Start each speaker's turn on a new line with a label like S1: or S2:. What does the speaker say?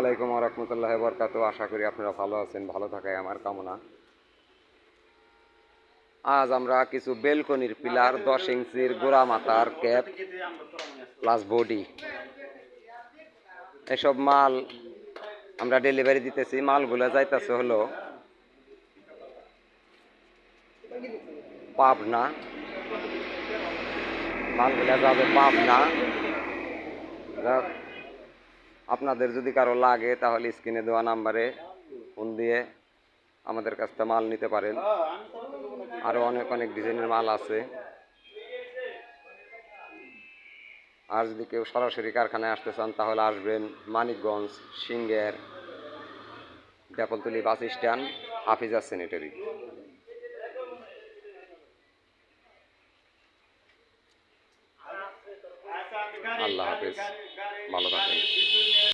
S1: আলাইকুম ওয়া রাহমাতুল্লাহি ওয়া বারাকাতুহু। আশা করি আপনারা ভালো আছেন, ভালো থাকাই আমার কামনা। আজ আমরা কিছু বেলকনির পিলার 10 ইঞ্চির গোড়া মাথার ক্যাপ প্লাস বডি এসব মাল আমরা ডেলিভারি দিতেছি। মালগুলো যাইতেছে হলো পাবনা, মালগুলো যাবে পাবনা। আপনাদের যদি কারো লাগে তাহলে স্ক্রিনে দেওয়া নাম্বারে ফোন দিয়ে আমাদের কাছ থেকে মাল নিতে পারেন। আরও অনেক অনেক ডিজাইনের মাল আছে। আর যদি কেউ সরাসরি কারখানায় আসতে চান তাহলে আসবেন মানিকগঞ্জ, সিংহের, ডেপলতলি বাস স্ট্যান্ড, হাফিজা স্যানিটারি।